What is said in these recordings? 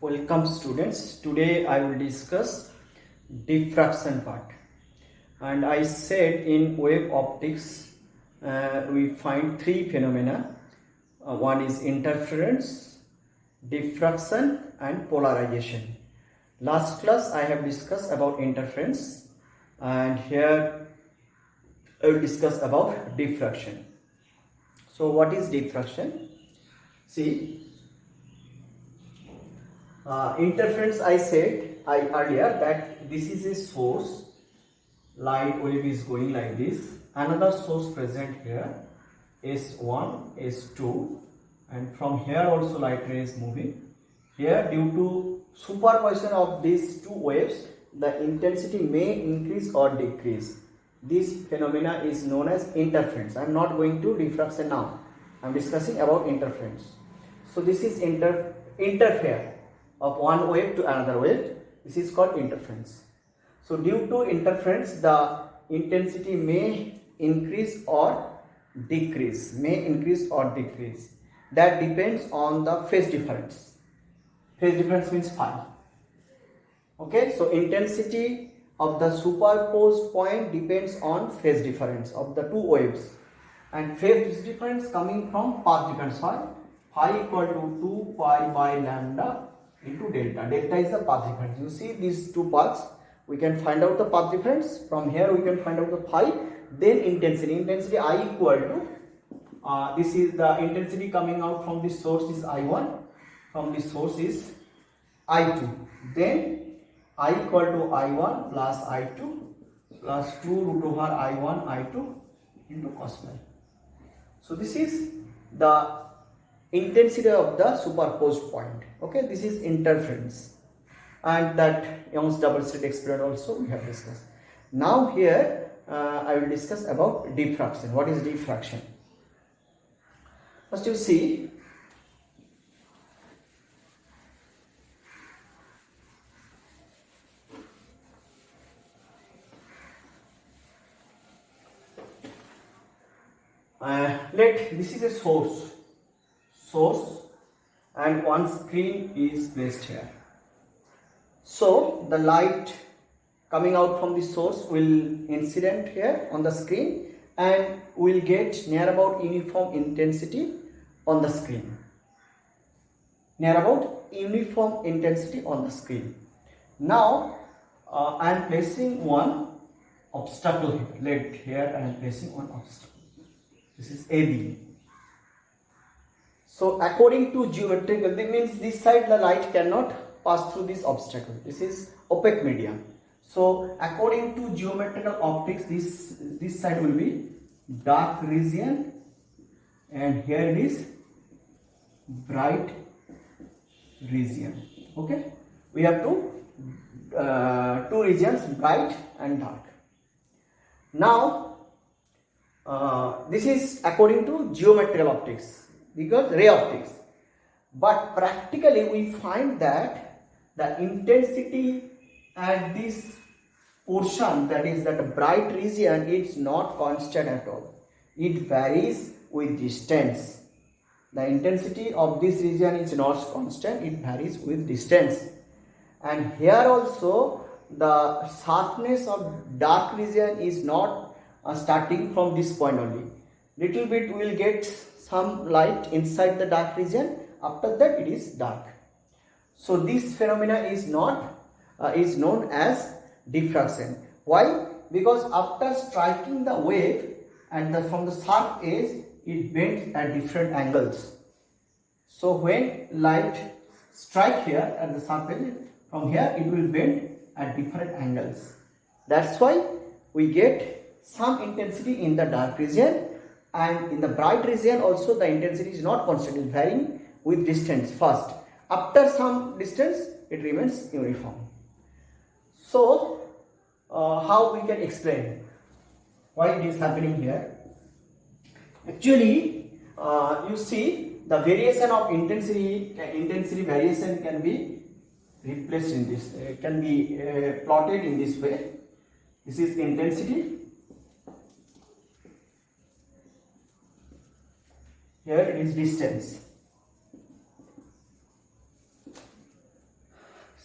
Welcome students. Today I will discuss diffraction part. And I said in wave optics we find three phenomena. One is interference, diffraction and polarization. Last class I have discussed about interference and here I will discuss about diffraction. So what is diffraction? See, interference, I said earlier that this is a source, light wave is going like this, another source present here, S1, S2, and from here also light ray is moving. Here due to superposition of these two waves, the intensity may increase or decrease. This phenomena is known as interference. I am not going to diffraction now. I am discussing about interference. So this is interfere of one wave to another wave. This is called interference. So due to interference, the intensity may increase or decrease. That depends on the phase difference. Phase difference means phi. Okay, so intensity of the superposed point depends on phase difference of the two waves, and phase difference coming from path difference. Phi equal to 2 pi by lambda into delta. Delta is the path difference. You see these two paths, we can find out the path difference. From here we can find out the phi. Then intensity I equal to this is the intensity coming out from this source is I1, from this source is I2. Then I equal to I1 plus I2 plus 2 root over I1 I2 into cos phi. So this is the intensity of the superposed point. Okay, this is interference, and that Young's double slit experiment also we have discussed. Now here I will discuss about diffraction. What is diffraction? First you see, this is a source and one screen is placed here. So the light coming out from the source will incident here on the screen and will get near about uniform intensity on the screen. Now I am placing one obstacle here. Let here I am placing one obstacle. This is AB. So according to geometrical, that means this side the light cannot pass through this obstacle. This is opaque medium. So according to geometrical optics, this side will be dark region and here it is bright region. Okay, we have two regions, bright and dark. Now this is according to geometrical optics, because ray optics, but practically we find that the intensity at this portion, that is that bright region, is not constant at all. It varies with distance. The intensity of this region is not constant, it varies with distance. And here also the sharpness of dark region is not starting from this point only. Little bit we will get some light inside the dark region, after that it is dark. So this phenomena is known as diffraction. Why? Because after striking the wave and from the sharp edge, it bends at different angles. So when light strike here at the sharp edge, from here it will bend at different angles. That's why we get some intensity in the dark region, and in the bright region also the intensity is not constant, it is varying with distance first. After some distance it remains uniform. So how we can explain why it is happening here? Actually you see the variation of intensity variation can be replaced in this, can be plotted in this way. This is intensity, here it is distance.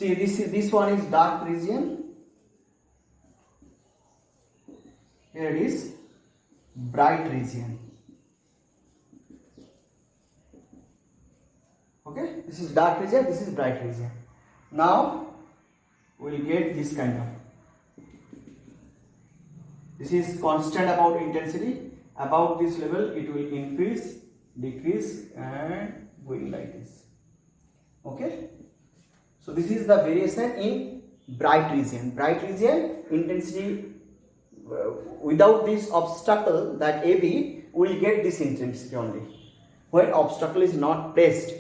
See, this one is dark region. Here it is bright region. Okay, this is dark region, this is bright region. Now we will get this kind of. This is constant about intensity. About this level, it will increase, decrease, and going like this. Okay. So this is the variation in bright region. Bright region intensity without this obstacle, that AB, will get this intensity only. When obstacle is not placed.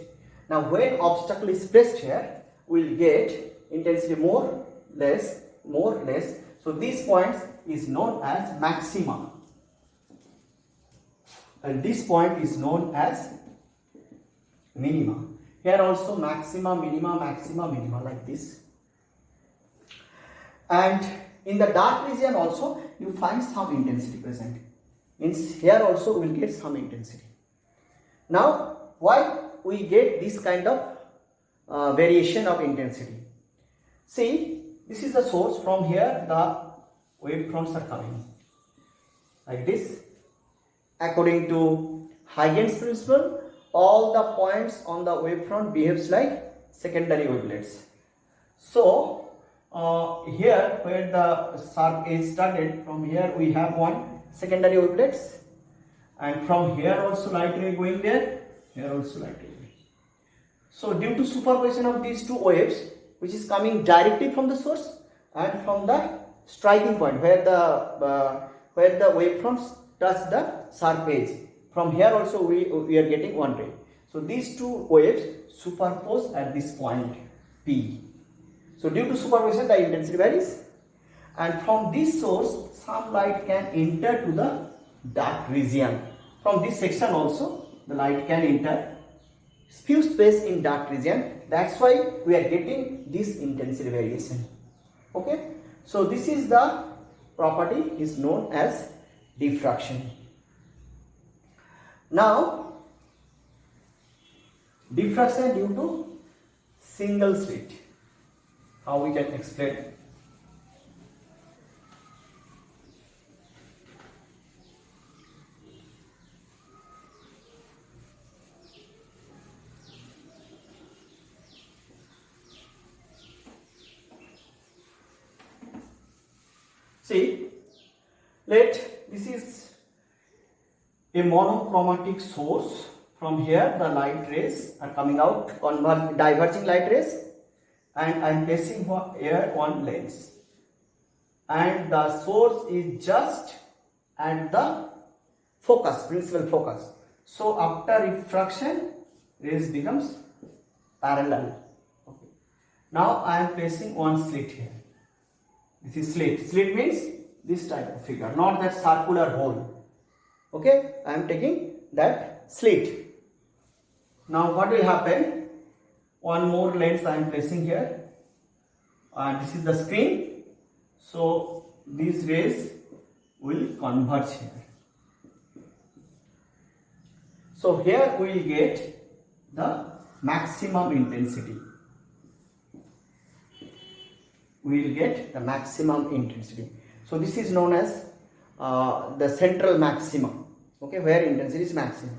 Now when obstacle is placed here, we will get intensity more, less, more, less. So these points is known as maxima. And this point is known as minima. Here also maxima, minima like this. And in the dark region also you find some intensity present. Means here also we will get some intensity. Now why we get this kind of variation of intensity? See, this is the source. From here the wavefronts are coming like this. According to Huygens principle, all the points on the wavefront behaves like secondary wavelets. So here where the sharp edge started, from here we have one secondary wavelets, and from here also light ray going there, here also light ray. So due to superposition of these two waves, which is coming directly from the source and from the striking point where the wavefronts touch the sharp edge, from here also we are getting one ray. So these two waves superpose at this point P. So due to superposition the intensity varies, and from this source some light can enter to the dark region. From this section also the light can enter few space in dark region. That's why we are getting this intensity variation. Okay, so this is the property is known as diffraction. Now diffraction due to single slit, how we can explain? See, this is a monochromatic source. From here the light rays are coming out, diverging light rays, and I am placing here one lens, and the source is just at the focus, principal focus. So after refraction, rays becomes parallel. Okay. Now I am placing one slit here. This is slit. Slit means this type of figure, not that circular hole. Okay, I am taking that slit. Now what will happen? One more lens I am placing here, and this is the screen. So these rays will converge here. So here we will get the maximum intensity. We will get the maximum intensity. So this is known as the central maximum. Okay, where intensity is maximum.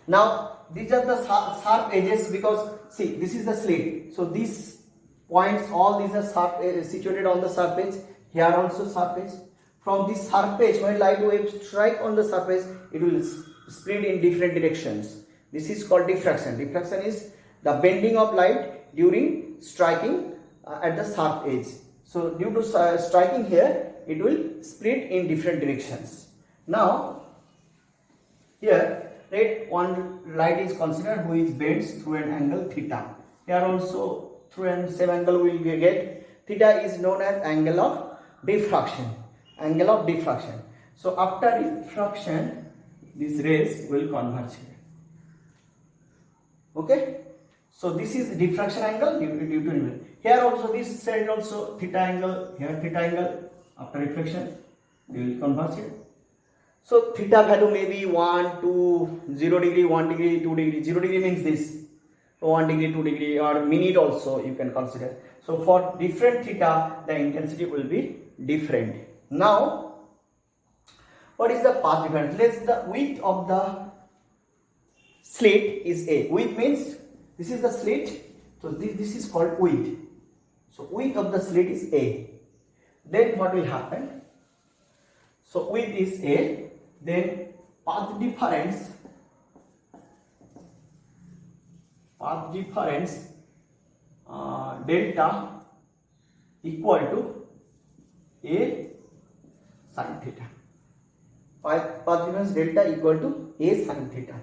Now these are the sharp edges, because see, this is the slit. So these points, all these are sharp situated on the sharp edge. Here also sharp edge. From this sharp edge, when light waves strike on the surface, it will spread in different directions. This is called diffraction. Diffraction is the bending of light during striking at the sharp edge. So due to striking here, it will spread in different directions. Now here one light is considered which bends through an angle theta. Here also through an same angle we will get. Theta is known as angle of diffraction. Angle of diffraction. So after diffraction, these rays will converge here. Okay. So this is diffraction angle due to here also this side also theta angle, here theta angle. After reflection, they will converge here. So theta value may be 1, 2, 0 degree, 1 degree, 2 degree. 0 degree means this. 1 degree, 2 degree, or minute also you can consider. So for different theta, the intensity will be different. Now, what is the path difference? Let's the width of the slit is A. Width means this is the slit, so this is called width. So width of the slit is A. Then what will happen? So width is A, then path difference delta equal to A sin theta. Path difference delta equal to A sin theta.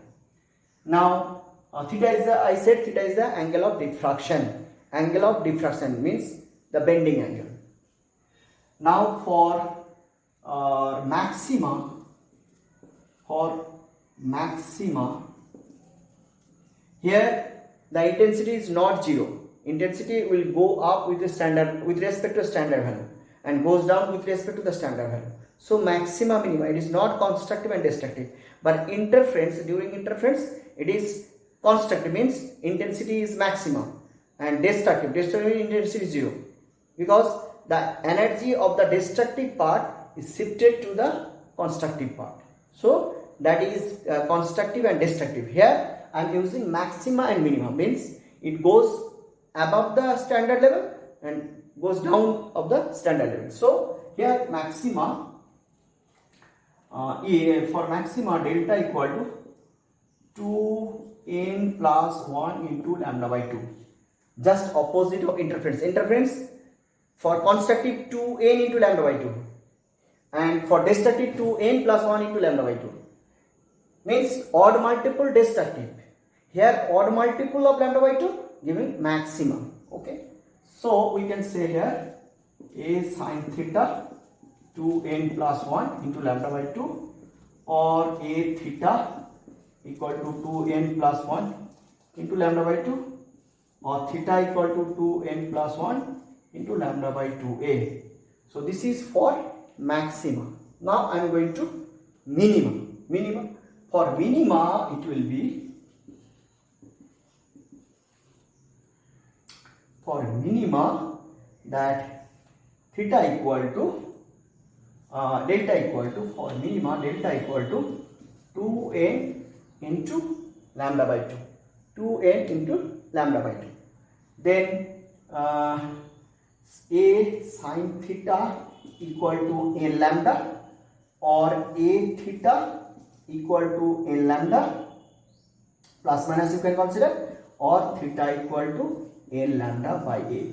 Now theta is the, I said theta is the angle of diffraction. Angle of diffraction means the bending angle. Now for maxima, here the intensity is not zero. Intensity will go up with the standard, with respect to standard value, and goes down with respect to the standard value. So maxima minima, it is not constructive and destructive, but interference, during interference it is constructive, means intensity is maximum, and destructive intensity is zero, because the energy of the destructive part is shifted to the constructive part. So that is constructive and destructive. Here I am using maxima and minima, means it goes above the standard level and goes down of the standard level. So here maxima, for maxima delta equal to 2n plus 1 into lambda by 2. Just opposite of interference. Interference for constructive 2n into lambda by 2, and for destructive 2n plus 1 into lambda by 2. Means odd multiple destructive. Here odd multiple of lambda by 2 giving maximum. Okay. So we can say here A sin theta 2n plus 1 into lambda by 2, or A theta equal to 2n plus 1 into lambda by 2, or theta equal to 2n plus 1 into lambda by 2a. So this is for maxima. Now I am going to minima. For minima it will be, for minima, that theta equal to delta equal to, for minima delta equal to 2n into lambda by 2, 2n into lambda by 2. Then A sin theta equal to n lambda, or A theta equal to n lambda, plus minus you can consider, or theta equal to n lambda by A.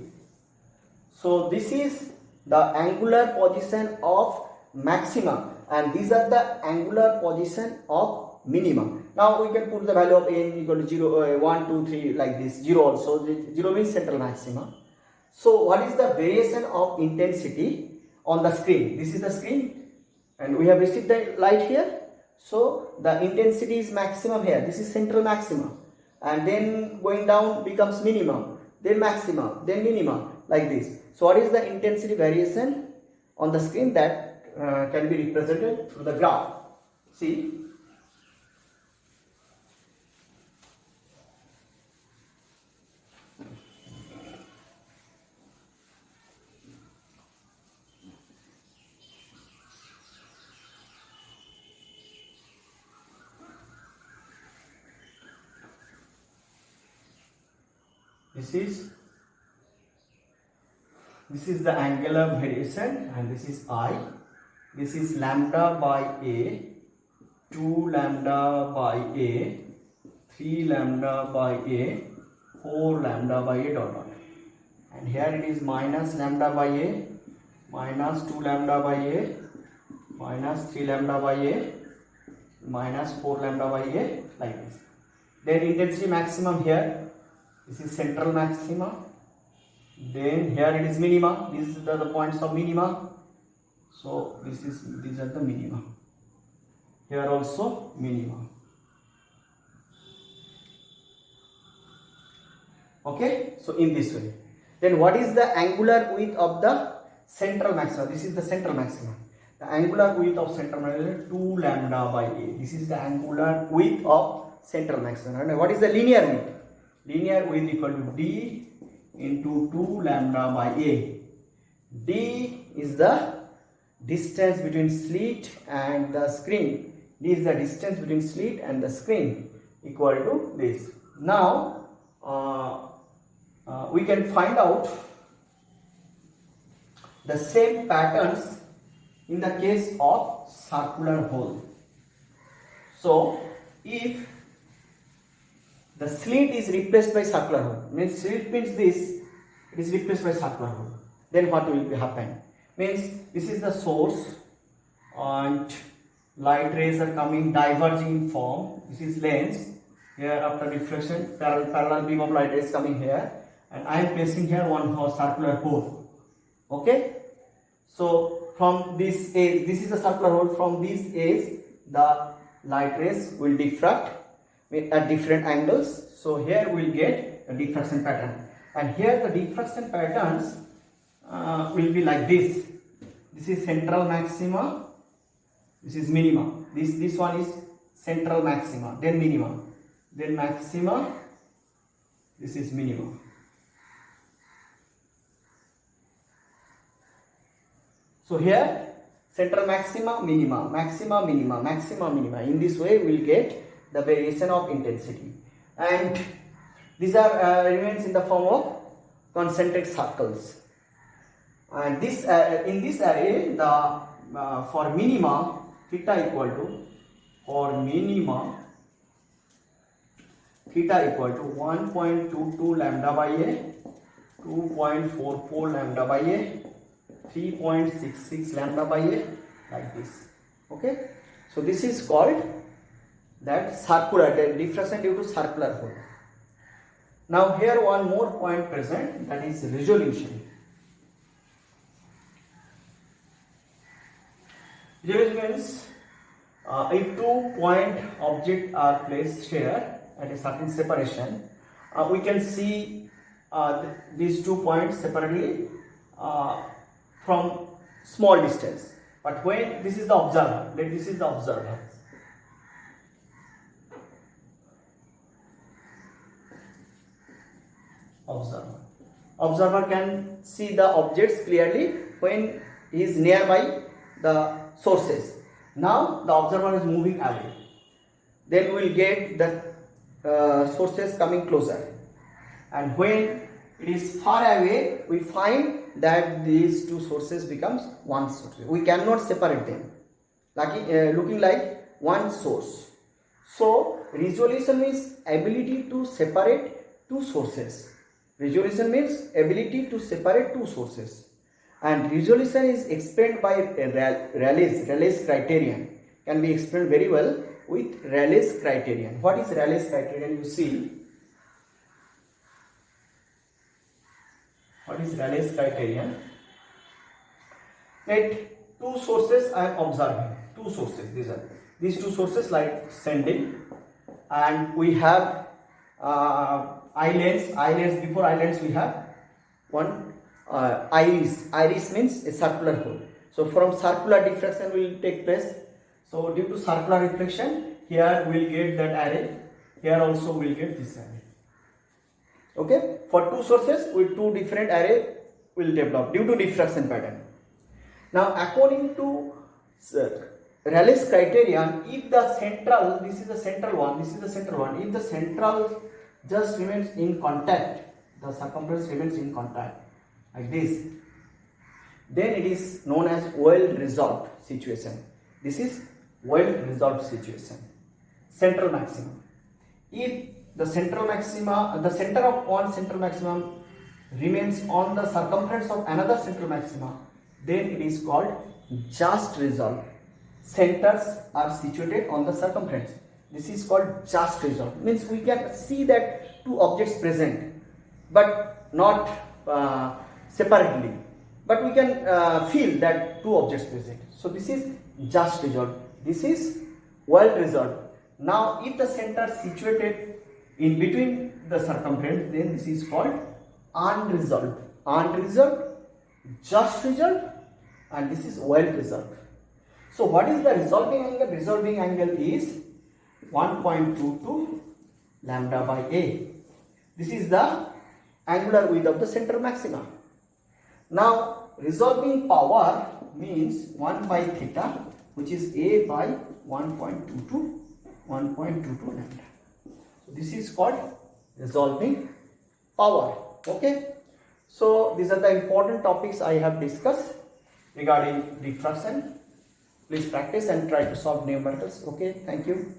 So this is the angular position of maxima, and these are the angular position of minima. Now we can put the value of n equal to 0, 1, 2, 3 like this, 0 also. 0 means central maxima. So what is the variation of intensity on the screen? This is the screen, and we have received the light here. So the intensity is maximum here. This is central maxima, and then going down becomes minimum, then maximum, then minimum, like this. So what is the intensity variation on the screen? That can be represented through the graph. See, this is the angular variation, and this is I. This is lambda by A, 2 lambda by A, 3 lambda by A, 4 lambda by A dot dot. And here it is minus lambda by A, minus 2 lambda by A, minus 3 lambda by A, minus 4 lambda by A, like this. Then intensity maximum here. This is central maxima. Then here it is minima. These are the points of minima. So these are the minima. Here also minima. Okay. So in this way. Then what is the angular width of the central maxima? This is the central maxima. The angular width of central maxima is 2 lambda by A. This is the angular width of central maxima. And what is the linear width? linear width equal to d into 2 lambda by a. D is the distance between slit and the screen. D is the distance between slit and the screen, equal to this. Now we can find out the same patterns in the case of circular hole. So if the slit is replaced by circular hole, means slit means this, it is replaced by circular hole, then what will happen? Means this is the source and light rays are coming diverging in form. This is lens. Here after reflection, parallel beam of light rays coming here, and I am placing here one circular hole. Okay. So from this edge, this is a circular hole. From this edge, the light rays will diffract at different angles. So here we will get a diffraction pattern, and here the diffraction patterns will be like this. This is central maxima, this is minima. This one is central maxima, then minima, then maxima, this is minima. So here central maxima, minima, maxima, minima, maxima, minima. In this way we will get the variation of intensity, and these are remains in the form of concentric circles. And this in this array, the for minima theta equal to, for minima theta equal to 1.22 lambda by a, 2.44 lambda by a, 3.66 lambda by a, like this. Okay, so this is called that circular, diffraction due to circular hole. Now here one more point present, that is resolution. Resolution means if 2 point objects are placed here at a certain separation, we can see these 2 points separately from small distance. But when this is the observer, then this is the observer. Observer can see the objects clearly when he is nearby the sources. Now the observer is moving away, then we will get the sources coming closer, and when it is far away, we find that these two sources becomes one source. We cannot separate them, looking like one source. So resolution means ability to separate two sources. Resolution means ability to separate two sources. And resolution is explained by Rayleigh's criterion. Can be explained very well with Rayleigh's criterion. What is Rayleigh's criterion? You see, what is Rayleigh's criterion? Let two sources I am observing. Two sources. These two sources light sending, and we have eye lens. Before eye lens we have one iris. Iris means a circular hole. So from circular diffraction will take place. So due to circular reflection, here we will get that array. Here also we will get this array. Okay. For two sources with two different array will develop due to diffraction pattern. Now according to Rayleigh's criterion, if the central, this is the central one, this is the central one, if the central just remains in contact, the circumference remains in contact like this, then it is known as well resolved situation. This is well resolved situation. Central maximum. If the central maxima, the center of one central maximum remains on the circumference of another central maxima, then it is called just resolved. Centers are situated on the circumference. This is called just resolved. Means we can see that two objects present, but not separately, but we can feel that two objects present. So this is just resolved. This is well resolved. Now if the center situated in between the circumference, then this is called unresolved. Unresolved, just resolved, and this is well resolved. So what is the resolving angle? Resolving angle is 1.22 lambda by a. This is the angular width of the center maxima. Now resolving power means 1 by theta, which is A by 1.22 lambda. So this is called resolving power. Okay. So these are the important topics I have discussed regarding diffraction. Please practice and try to solve numericals. Okay. Thank you.